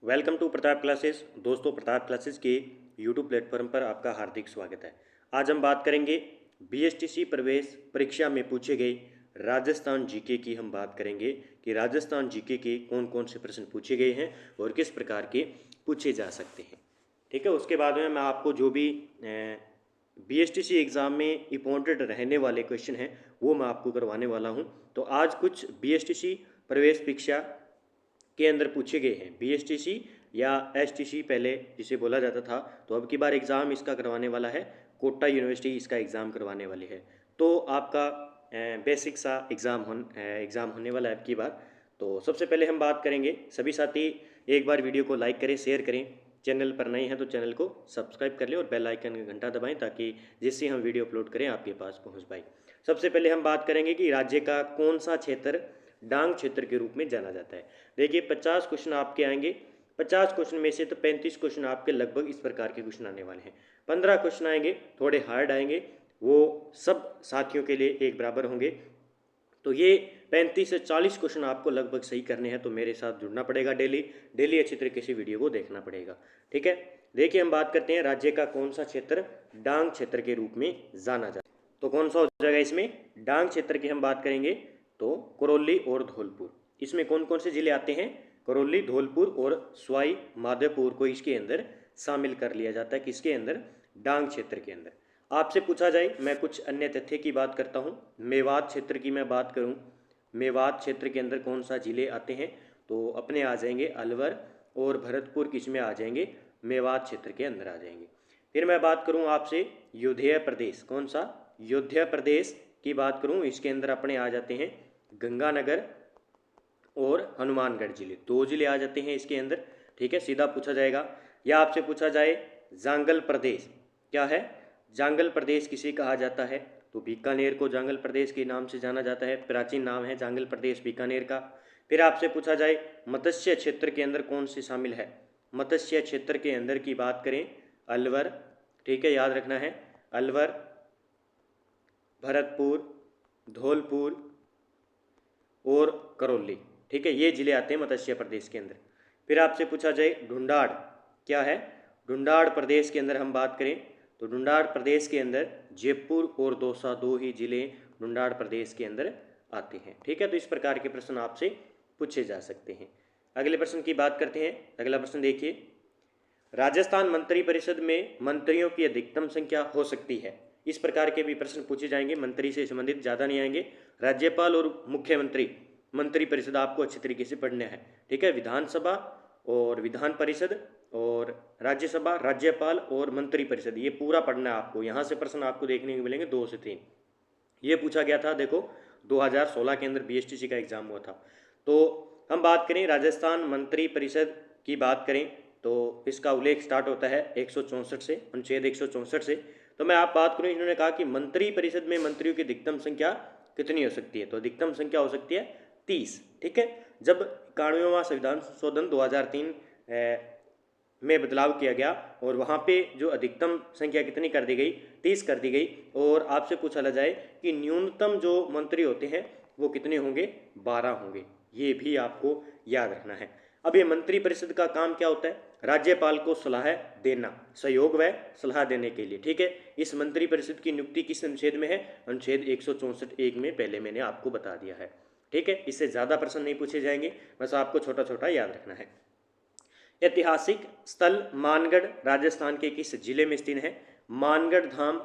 Welcome to Pratap classes. दोस्तों, Pratap classes के YouTube platform पर आपका हार्दिक स्वागत है। आज हम बात करेंगे बीएसटीसी प्रवेश परीक्षा में पूछे गए राजस्थान जीके की। हम बात करेंगे कि राजस्थान जीके के कौन कौन से प्रश्न पूछे गए हैं और किस प्रकार के पूछे जा सकते हैं। ठीक है, उसके बाद में मैं आपको जो भी बीएसटीसी एग्ज़ाम में इम्पोर्टेंट रहने वाले क्वेश्चन हैं वो मैं आपको करवाने वाला हूँ। तो आज कुछ बीएसटीसी प्रवेश परीक्षा के अंदर पूछे गए हैं। बीएसटीसी या एसटीसी पहले जिसे बोला जाता था, तो अब की बार एग्ज़ाम इसका करवाने वाला है कोटा यूनिवर्सिटी, इसका एग्ज़ाम करवाने वाली है। तो आपका बेसिक सा एग्ज़ाम होने वाला है अब की बार। तो सबसे पहले हम बात करेंगे, सभी साथी एक बार वीडियो को लाइक करें, शेयर करें, चैनल पर नए हैं तो चैनल को सब्सक्राइब कर लें और बेल आइकन का घंटा दबाएं ताकि जिससे हम वीडियो अपलोड करें आपके पास पहुंच पाए। सबसे पहले हम बात करेंगे कि राज्य का कौन सा क्षेत्र डांग क्षेत्र के रूप में जाना जाता है। देखिए 50 क्वेश्चन आपके आएंगे। 50 क्वेश्चन में से तो 35 क्वेश्चन आपके लगभग इस प्रकार के क्वेश्चन आने वाले हैं। 15 क्वेश्चन आएंगे थोड़े हार्ड आएंगे, वो सब साथियों के लिए एक बराबर होंगे। तो ये 35 से 40 क्वेश्चन आपको लगभग सही करने हैं, तो मेरे साथ जुड़ना पड़ेगा। डेली डेली अच्छी तरीके से वीडियो को देखना पड़ेगा। ठीक है, देखिए हम बात करते हैं राज्य का कौन सा क्षेत्र डांग क्षेत्र के रूप में जाना जाता है। तो कौन सा हो जाएगा इसमें? डांग क्षेत्र की हम बात करेंगे तो करौली और धौलपुर। इसमें कौन कौन से जिले आते हैं? करौली, धौलपुर और सवाई माधोपुर को इसके अंदर शामिल कर लिया जाता है। किसके अंदर? डांग क्षेत्र के अंदर। आपसे पूछा जाए, मैं कुछ अन्य तथ्य की बात करता हूँ। मेवात क्षेत्र की मैं बात करूँ, मेवात क्षेत्र के अंदर कौन सा जिले आते हैं? तो अपने आ जाएंगे अलवर और भरतपुर, किसमें आ जाएंगे? मेवात क्षेत्र के अंदर आ जाएंगे। फिर मैं बात करूँ आपसे योध्या प्रदेश, कौन सा? योध्या प्रदेश की बात करूँ, इसके अंदर अपने आ जाते हैं गंगानगर और हनुमानगढ़ जिले, दो जिले आ जाते हैं इसके अंदर। ठीक है, सीधा पूछा जाएगा। या आपसे पूछा जाए जांगल प्रदेश, क्या है? जांगल प्रदेश किसे कहा जाता है? तो बीकानेर को जांगल प्रदेश के नाम से जाना जाता है, प्राचीन नाम है जांगल प्रदेश बीकानेर का। फिर आपसे पूछा जाए मत्स्य क्षेत्र के अंदर कौन से शामिल है? मत्स्य क्षेत्र के अंदर की बात करें अलवर, ठीक है, याद रखना है, अलवर, भरतपुर, धौलपुर और करौली। ठीक है, ये जिले आते हैं मत्स्य प्रदेश के अंदर। फिर आपसे पूछा जाए ढूंढाड़, क्या है? ढूंढाड़ प्रदेश के अंदर हम बात करें तो ढूंढाड़ प्रदेश के अंदर जयपुर और दौसा, दो ही जिले ढूंढाड़ प्रदेश के अंदर आते हैं। ठीक है, तो इस प्रकार के प्रश्न आपसे पूछे जा सकते हैं। अगले प्रश्न की बात करते हैं। अगला प्रश्न देखिए, राजस्थान मंत्री परिषद में मंत्रियों की अधिकतम संख्या हो सकती है। इस प्रकार के भी प्रश्न पूछे जाएंगे, मंत्री से संबंधित, ज़्यादा नहीं आएंगे। राज्यपाल और मुख्यमंत्री, मंत्री परिषद आपको अच्छी तरीके से पढ़ना है। ठीक है, विधानसभा और विधान परिषद और राज्यसभा, राज्यपाल और मंत्री परिषद, ये पूरा पढ़ना है आपको। यहाँ से प्रश्न आपको देखने को मिलेंगे 2 से 3। ये पूछा गया था, देखो 2016 के अंदर बीएसटीसी का एग्जाम हुआ था। तो हम बात करें राजस्थान मंत्री परिषद की बात करें तो इसका उल्लेख स्टार्ट होता है 164 से, अनुच्छेद 164 से। तो मैं आप बात करूं, इन्होंने कहा कि मंत्री परिषद में मंत्रियों की अधिकतम संख्या कितनी हो सकती है? तो अधिकतम संख्या हो सकती है 30। ठीक है, जब 91वां संविधान संशोधन 2003 में बदलाव किया गया और वहाँ पे जो अधिकतम संख्या कितनी कर दी गई? 30 कर दी गई। और आपसे पूछा जाए कि न्यूनतम जो मंत्री होते हैं वो कितने होंगे? 12 होंगे। ये भी आपको याद रखना है। अब ये मंत्री परिषद का काम क्या होता है? राज्यपाल को सलाह देना, सहयोग व सलाह देने के लिए। ठीक है, इस मंत्री परिषद की नियुक्ति किस अनुच्छेद में है? अनुच्छेद 164(1) में, पहले मैंने आपको बता दिया है। ठीक है, इससे ज़्यादा प्रश्न नहीं पूछे जाएंगे, बस आपको छोटा छोटा याद रखना है। ऐतिहासिक स्थल मानगढ़ राजस्थान के किस जिले में स्थित है? मानगढ़ धाम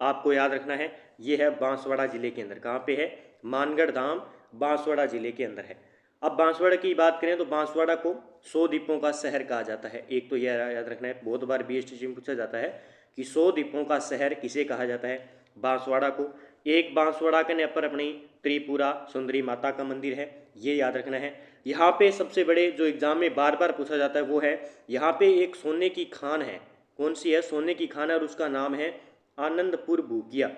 आपको याद रखना है, ये है बांसवाड़ा जिले के अंदर। कहाँ पे है? मानगढ़ धाम बांसवाड़ा जिले के अंदर है। अब बांसवाड़ा की बात करें तो बांसवाड़ा को 100 द्वीपों का शहर कहा जाता है। एक तो यह याद रखना है, बहुत बार बीएसटीसी में पूछा जाता है कि 100 द्वीपों का शहर किसे कहा जाता है? बांसवाड़ा को। एक बांसवाड़ा के पर अपनी त्रिपुरा सुंदरी माता का मंदिर है, ये याद रखना है। यहाँ पे सबसे बड़े जो एग्जाम में बार बार पूछा जाता है वो है, यहाँ पे एक सोने की खान है। कौन सी है? सोने की खान है और उसका नाम है आनंदपुर भूकिया।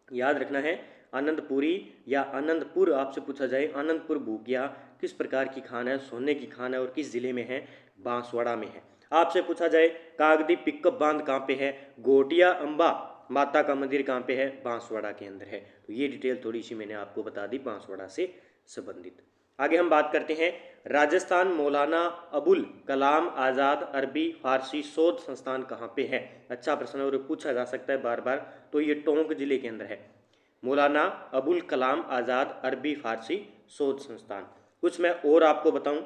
याद रखना है, आनंदपुरी या आनंदपुर आपसे पूछा जाए, आनंदपुर भूकिया किस प्रकार की खान है? सोने की खान है और किस जिले में है? बांसवाड़ा में है। आपसे पूछा जाए कागदी पिकअप बांध कहाँ पे है? गोटिया अंबा माता का मंदिर कहाँ पे है? बांसवाड़ा के अंदर है। तो ये डिटेल थोड़ी सी मैंने आपको बता दी बांसवाड़ा से संबंधित। आगे हम बात करते हैं राजस्थान मौलाना अबुल कलाम आज़ाद अरबी फारसी शोध संस्थान कहाँ पे है। अच्छा प्रश्न और पूछा जा सकता है बार बार। तो ये टोंक जिले के अंदर है, मौलाना अबुल कलाम आज़ाद अरबी फारसी शोध संस्थान। कुछ मैं और आपको बताऊं,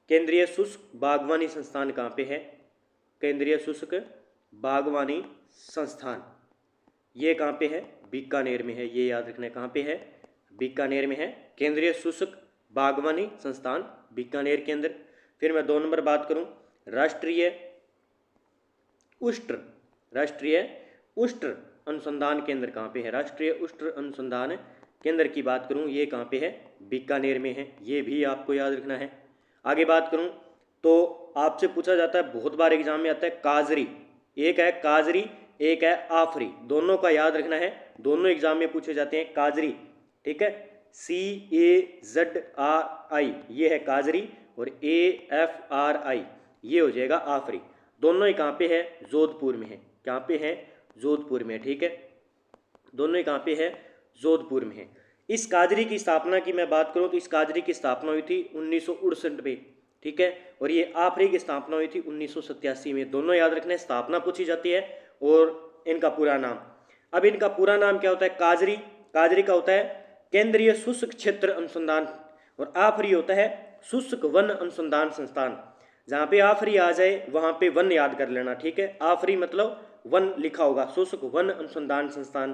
केंद्रीय शुष्क बागवानी संस्थान कहाँ पे है। केंद्रीय शुष्क बागवानी संस्थान ये कहाँ पे है, बीकानेर में है। ये याद रखना है, कहाँ पे है, बीकानेर में है। केंद्रीय शुष्क बागवानी संस्थान बीकानेर के अंदर। फिर मैं 2 नंबर बात करूं, राष्ट्रीय उष्ट्र अनुसंधान केंद्र कहाँ पे है। राष्ट्रीय उष्ट्र अनुसंधान केंद्र की बात करूं, ये कहाँ पे है, बीकानेर में है। ये भी आपको याद रखना है। आगे बात करूं तो आपसे पूछा जाता है, बहुत बार एग्जाम में आता है काजरी। एक है काजरी, एक है आफरी, दोनों का याद रखना है। दोनों एग्जाम में पूछे जाते हैं काजरी, ठीक है, CAZRI ये है काजरी, और AFRI ये हो जाएगा आफरी। दोनों ही कहाँ पे है, जोधपुर में है। कहाँ पे है, जोधपुर में, ठीक है। दोनों ही कहाँ पे है, जोधपुर में है। इस काजरी की स्थापना की मैं बात करूँ तो इस काजरी की स्थापना हुई थी 1968 में, ठीक है। और ये आफरी की स्थापना हुई थी 1987 में। दोनों याद रखने, स्थापना पूछी जाती है और इनका पूरा नाम। अब इनका पूरा नाम क्या होता है, काजरी का होता है केंद्रीय शुष्क क्षेत्र अनुसंधान, और आफरी होता है शुष्क वन अनुसंधान संस्थान। जहाँ पे आफरी आ जाए वहाँ पे वन याद कर लेना, ठीक है। आफरी मतलब वन लिखा होगा, शुष्क वन अनुसंधान संस्थान।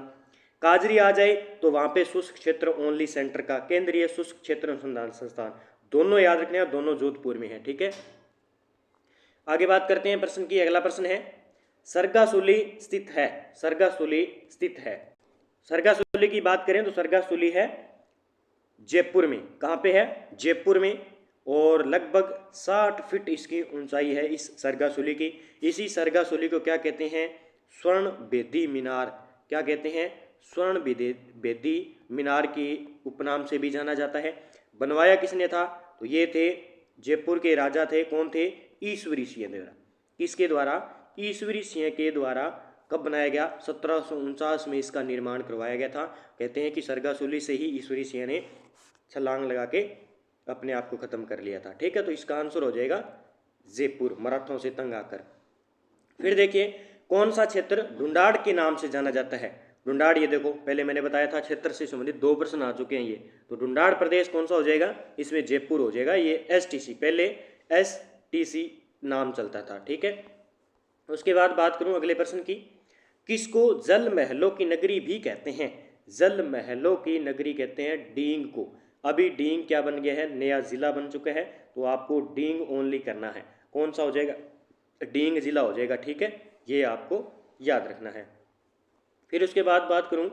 काजरी आ जाए तो वहाँ पे शुष्क क्षेत्र ओनली सेंटर का केंद्रीय शुष्क क्षेत्र अनुसंधान संस्थान। दोनों याद रखने हैं, दोनों जोधपुर में है, ठीक है। आगे बात करते हैं प्रश्न की। अगला प्रश्न है, सरगासुली स्थित है। सरगासुली की बात करें तो सरगासुली है जयपुर में। कहाँ पे है, जयपुर में। और लगभग 60 फीट इसकी ऊंचाई है इस सरगासुली की। इसी सरगासुली को क्या कहते हैं, स्वर्ण बेदी मीनार। क्या कहते हैं, स्वर्ण बेदी मीनार की उपनाम से भी जाना जाता है। बनवाया किसने था, तो ये थे जयपुर के राजा थे। कौन थे, ईश्वरी सिंह द्वारा। किसके द्वारा, ईश्वरी सिंह के द्वारा। कब बनाया गया, 1749 में इसका निर्माण करवाया गया था। कहते हैं कि सरगासुली से ही ईश्वरी सिंह ने छलांग लगा के अपने आप को खत्म कर लिया था, ठीक है। तो इसका आंसर हो जाएगा जयपुर, मराठों से तंग आकर। फिर देखिए कौन सा क्षेत्र ढूंढाड़ के नाम से जाना जाता है। ढूंढाड़, ये देखो पहले मैंने बताया था क्षेत्र से संबंधित 2 प्रश्न आ चुके हैं ये। तो ढूंढाड़ प्रदेश कौन सा हो जाएगा, इसमें जयपुर हो जाएगा। ये STC, पहले STC नाम चलता था, ठीक है। उसके बाद बात करूं अगले प्रश्न की, किसको जल महलों की नगरी भी कहते हैं। जल महलों की नगरी कहते हैं डींग को। अभी डींग क्या बन गया है, नया जिला बन चुका है। तो आपको डींग ओनली करना है। कौन सा हो जाएगा, डींग जिला हो जाएगा, ठीक है। ये आपको याद रखना है। फिर उसके बाद बात करूं,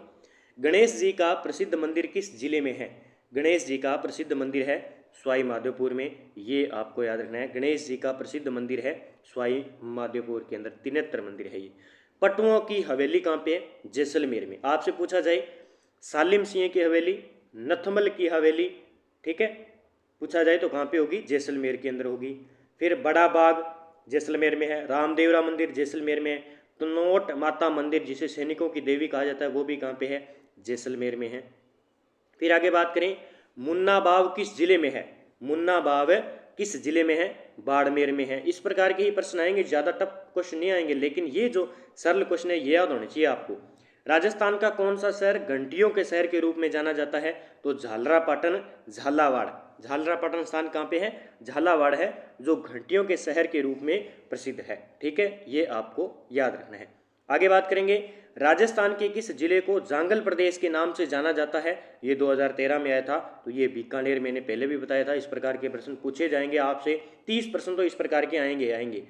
गणेश जी का प्रसिद्ध मंदिर किस जिले में है। गणेश जी का प्रसिद्ध मंदिर है सवाई माधोपुर में। ये आपको याद रखना है, गणेश जी का प्रसिद्ध मंदिर है सवाई माधोपुर के अंदर। 73 मंदिर है ये। पटुओं की हवेली कहाँ पे है, जैसलमेर में। आपसे पूछा जाए सालिम सिंह की हवेली, नथमल की हवेली, ठीक है, पूछा जाए तो कहाँ पे होगी, जैसलमेर के अंदर होगी। फिर बड़ा बाग जैसलमेर में है। रामदेवरा मंदिर जैसलमेर में है। तनोट माता मंदिर जिसे सैनिकों की देवी कहा जाता है वो भी कहाँ पे है, जैसलमेर में है। फिर आगे बात करें, मुन्ना बाव किस जिले में है। मुन्ना बाव किस जिले में है, बाड़मेर में है। इस प्रकार के ही प्रश्न आएंगे, ज़्यादा टफ क्वेश्चन नहीं आएंगे, लेकिन ये जो सरल क्वेश्चन है ये याद होने चाहिए आपको। राजस्थान का कौन सा शहर घंटियों के शहर के रूप में जाना जाता है, तो झालरापाटन झालावाड़। झालरापाटन स्थान कहाँ पे है, झालावाड़ है, जो घंटियों के शहर के रूप में प्रसिद्ध है, ठीक है। ये आपको याद रखना है। आगे बात करेंगे, राजस्थान के किस जिले को जांगल प्रदेश के नाम से जाना जाता है। ये 2013 में आया था। तो ये बीकानेर, मैंने पहले भी बताया था। इस प्रकार के प्रश्न पूछे जाएंगे आपसे, 30 प्रश्न तो इस प्रकार के आएंगे।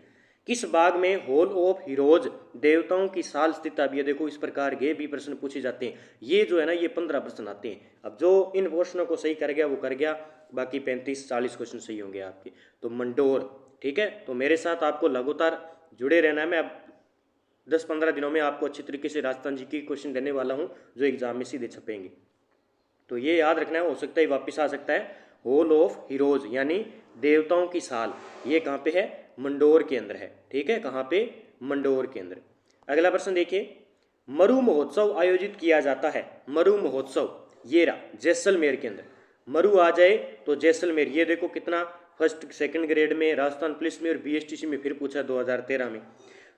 किस बाग में हॉल ऑफ हीरोज देवताओं की साल स्थित है। अब ये देखो, इस प्रकार के भी प्रश्न पूछे जाते हैं। ये जो है ना, ये 15 प्रश्न आते हैं। अब जो इन प्रश्नों को सही कर गया वो कर गया, बाकी 35-40 क्वेश्चन सही होंगे आपके। तो मंडोर, ठीक है। तो मेरे साथ आपको लगातार जुड़े रहना है। मैं अब 10-15 दिनों में आपको अच्छी तरीके से राजस्थान जी की क्वेश्चन देने वाला हूँ, जो एग्जाम में सीधे छपेंगे। तो ये याद रखना है, हो सकता है वापस आ सकता है। हॉल ऑफ हीरोज यानी देवताओं की साल, ये कहाँ पे है, मंडोर के अंदर है, ठीक है। कहाँ पे, मंडोर के अंदर। अगला प्रश्न देखिए, मरु महोत्सव आयोजित किया जाता है। मरु महोत्सव ये रहा जैसलमेर के अंदर। मरु आ जाए तो जैसलमेर, ये देखो कितना फर्स्ट सेकंड ग्रेड में राजस्थान पुलिस में और बीएसटीसी में फिर पूछा 2013 में।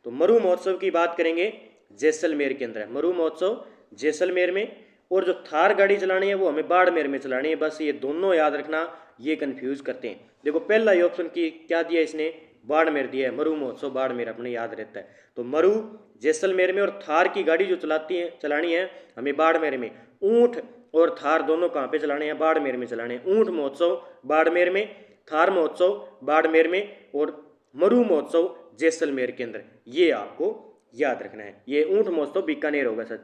तो मरु महोत्सव की बात करेंगे जैसलमेर के अंदर है, मरु महोत्सव जैसलमेर में। और जो थार गाड़ी चलानी है वो हमें बाड़मेर में चलानी है, बस ये दोनों याद रखना, ये कंफ्यूज करते हैं। देखो पहला ही ऑप्शन की क्या दिया इसने, बाड़मेर दिया है, मरु महोत्सव बाड़मेर अपने याद रहता है। तो मरु जैसलमेर में, और थार की गाड़ी जो चलानी है हमें बाड़मेर में। ऊंट और थार दोनों कहाँ पे चलाने हैं, बाड़मेर में चलाने हैं। ऊंट महोत्सव बाड़मेर में, थार महोत्सव बाड़मेर में, और मरु महोत्सव जैसलमेर के अंदर, ये आपको याद रखना है। ये ऊंट महोत्सव बीकानेर होगा सर,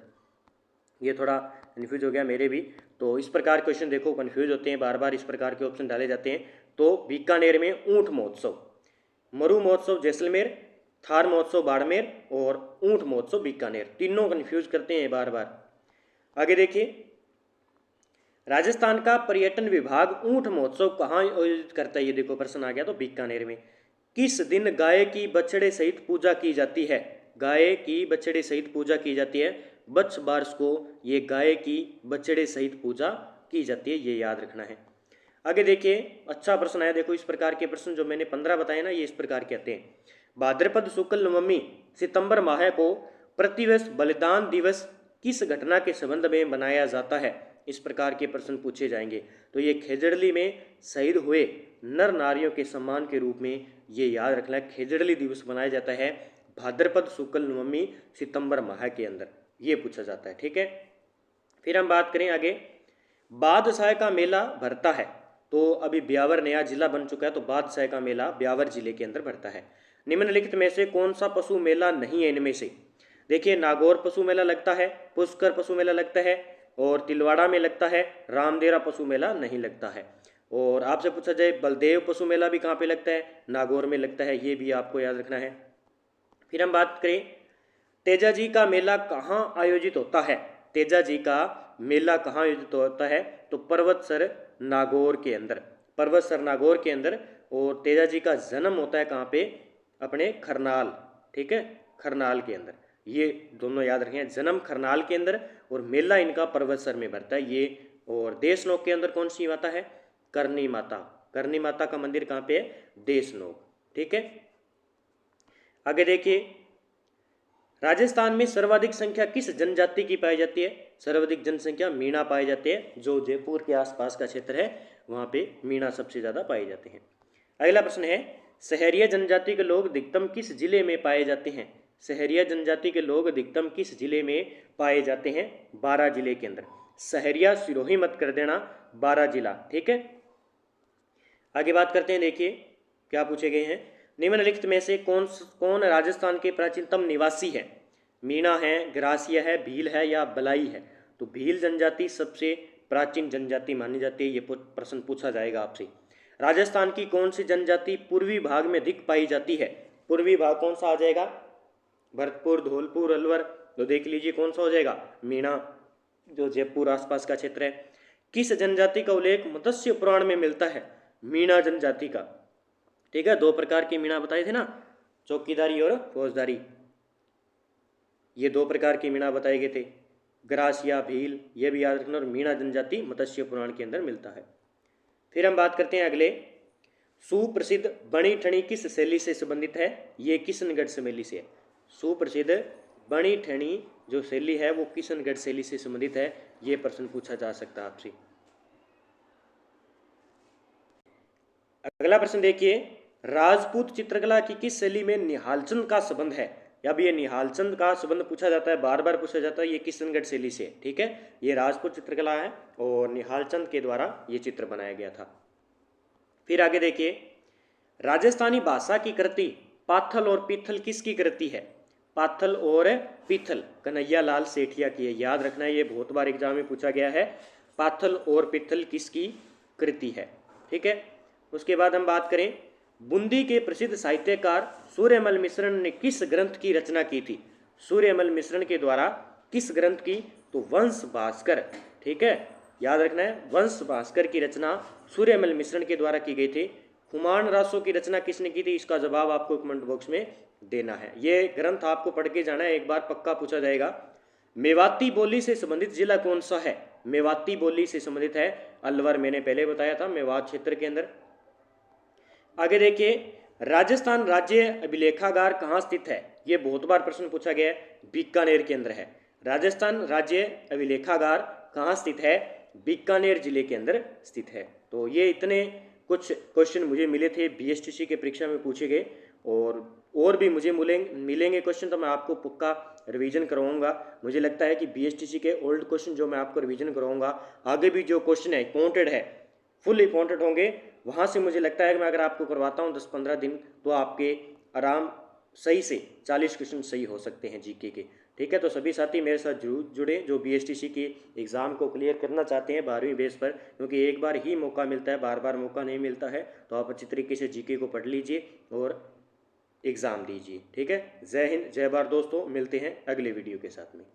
ये थोड़ा कन्फ्यूज हो गया मेरे भी। तो इस प्रकार क्वेश्चन देखो कन्फ्यूज होते हैं, बार बार इस प्रकार के ऑप्शन डाले जाते हैं। तो बीकानेर में ऊंट महोत्सव, मरु महोत्सव जैसलमेर, थार महोत्सव बाड़मेर और ऊंट महोत्सव बीकानेर, तीनों कन्फ्यूज करते हैं बार बार। आगे देखिए, राजस्थान का पर्यटन विभाग ऊंट महोत्सव कहाँ आयोजित करता है, ये देखो प्रश्न आ गया। तो बीकानेर में। किस दिन गाय की बछड़े सहित पूजा की जाती है, गाय की बछड़े सहित पूजा की जाती है, बच्छ बारस को ये गाय की बछड़े सहित पूजा की जाती है, ये याद रखना है। आगे देखिए, अच्छा प्रश्न है, देखो इस प्रकार के प्रश्न जो मैंने 15 बताए ना, ये इस प्रकार के आते हैं। भाद्रपद शुक्ल नवमी सितंबर माह को प्रतिवर्ष बलिदान दिवस किस घटना के संबंध में मनाया जाता है, इस प्रकार के प्रश्न पूछे जाएंगे। तो ये खेजड़ली में शहीद हुए नर नारियों के सम्मान के रूप में ये याद रखना है, खेजड़ली दिवस मनाया जाता है भाद्रपद शुक्ल नवमी सितंबर माह के अंदर, ये पूछा जाता है। ठीक है, फिर हम बात करें आगे, बादशाह का मेला भरता है। तो अभी ब्यावर नया जिला बन चुका है, तो बादशाह का मेला ब्यावर जिले के अंदर भरता है। निम्नलिखित में से कौन सा पशु मेला नहीं है इनमें से, देखिए नागौर पशु मेला लगता है, पुष्कर पशु मेला लगता है, और तिलवाड़ा में लगता है, रामदेरा पशु मेला नहीं लगता है। और आपसे पूछा जाए बलदेव पशु मेला भी कहाँ पे लगता है, नागौर में लगता है, ये भी आपको याद रखना है। फिर हम बात करें, तेजा जी का मेला कहाँ आयोजित होता है, तेजा जी का मेला कहाँ आयोजित होता है, तो पर्वतसर नागौर के अंदर, पर्वतसर नागौर के अंदर। और तेजा जी का जन्म होता है कहाँ पे, अपने खरनाल, ठीक है, खरनाल के अंदर, ये दोनों याद रखें, जन्म खरनाल के अंदर और मेला इनका पर्वतसर में भरता है ये। और देशनोक के अंदर कौन सी माता है, करनी माता, करनी माता का मंदिर कहाँ पे है, देशनोक। ठीक है, आगे देखिए, राजस्थान में सर्वाधिक संख्या किस जनजाति की पाई जाती है, सर्वाधिक जनसंख्या मीणा पाई जाती है, जो जयपुर के आसपास का क्षेत्र है वहाँ पे मीणा सबसे ज़्यादा पाए जाते हैं। अगला प्रश्न है, सहरिया जनजाति के लोग अधिकतम किस जिले में पाए जाते हैं, सहरिया जनजाति के लोग अधिकतम किस जिले में पाए जाते हैं, 12 जिले के अंदर। सहरिया सिरोही मत कर देना, 12 जिला। ठीक है, आगे बात करते हैं, देखिए क्या पूछे गए हैं, निम्नलिखित में से कौन राजस्थान के प्राचीनतम निवासी है, मीणा है, ग्रासिया है, भील है या बलाई है। तो भील जनजाति सबसे प्राचीन जनजाति मानी जाती है, ये प्रश्न पूछा जाएगा आपसे। राजस्थान की कौन सी जनजाति पूर्वी भाग में अधिक पाई जाती है, पूर्वी भाग कौन सा आ जाएगा, भरतपुर, धौलपुर, अलवर। तो देख लीजिए कौन सा हो जाएगा, मीणा, जो जयपुर आसपास का क्षेत्र है। किस जनजाति का उल्लेख मत्स्य पुराण में मिलता है, मीणा जनजाति का। ठीक है, 2 प्रकार की मीणा बताए थे ना, चौकीदारी और फौजदारी, ये 2 प्रकार की मीणा बताए गए थे, ग्रासिया, भील, ये भी याद रखना, और मीणा जनजाति मत्स्य पुराण के अंदर मिलता है। फिर हम बात करते हैं अगले, सुप्रसिद्ध बणी ठणी किस शैली से संबंधित है, ये किशनगढ़ शैली से है। सुप्रसिद्ध बणी ठणी जो शैली है वो किशनगढ़ शैली से संबंधित है, ये प्रश्न पूछा जा सकता है आपसे। अगला प्रश्न देखिए, राजपूत चित्रकला की किस शैली में निहालचंद का संबंध है, या भी ये निहालचंद का संबंध पूछा जाता है, बार बार पूछा जाता है, ये किशनगढ़ शैली से। ठीक है, ये राजपूत चित्रकला है और निहालचंद के द्वारा ये चित्र बनाया गया था। फिर आगे देखिए, राजस्थानी भाषा की कृति पाथल और पीथल किसकी कृति है, पाथल और पीथल कन्हैया लाल सेठिया की है, याद रखना है, ये बहुत बार एग्जाम में पूछा गया है, पाथल और पीथल किसकी कृति है। ठीक है, उसके बाद हम बात करें, बूंदी के प्रसिद्ध साहित्यकार सूर्यमल मिश्रण ने किस ग्रंथ की रचना की थी, सूर्यमल मिश्रण के द्वारा किस ग्रंथ की, तो वंश भास्कर। ठीक है, याद रखना है, वंश भास्कर की रचना सूर्यमल मिश्रण के द्वारा की गई थी। हुमायूं रासो की रचना किसने की थी, इसका जवाब आपको कमेंट बॉक्स में देना है, ये ग्रंथ आपको पढ़ के जाना है, एक बार पक्का पूछा जाएगा। मेवाती बोली से संबंधित जिला कौन सा है, मेवाती बोली से संबंधित है। अलवर मैंने पहले बताया था, मेवात क्षेत्र के अंदर। आगे देखिए, राजस्थान राज्य अभिलेखागार कहाँ स्थित है? ये बहुत बार प्रश्न पूछा गया है, बीकानेर के अंदर है। राजस्थान राज्य अभिलेखागार कहाँ स्थित है? बीकानेर जिले के अंदर स्थित है। तो ये इतने कुछ क्वेश्चन मुझे मिले थे, बीएसटीसी के परीक्षा में पूछे गए, और भी मुझे मिलेंगे क्वेश्चन, तो मैं आपको पक्का रिवीजन करवाऊंगा। मुझे लगता है कि बीएसटीसी के ओल्ड क्वेश्चन जो मैं आपको रिवीजन करवाऊंगा, आगे भी जो क्वेश्चन है काउंटेड है, फुल इंपॉर्टेंट होंगे, वहाँ से मुझे लगता है कि मैं अगर आपको करवाता हूँ 10-15 दिन, तो आपके आराम सही से 40 क्वेश्चन सही हो सकते हैं जीके के। ठीक है, तो सभी साथी मेरे साथ जरूर जुड़े जो बीएसटीसी के एग्ज़ाम को क्लियर करना चाहते हैं 12वीं बेस पर, क्योंकि एक बार ही मौका मिलता है, बार बार मौका नहीं मिलता है। तो आप अच्छी तरीके से जीके को पढ़ लीजिए और एग्ज़ाम दीजिए। ठीक है, जय हिंद, जय भारत दोस्तों, मिलते हैं अगले वीडियो के साथ में।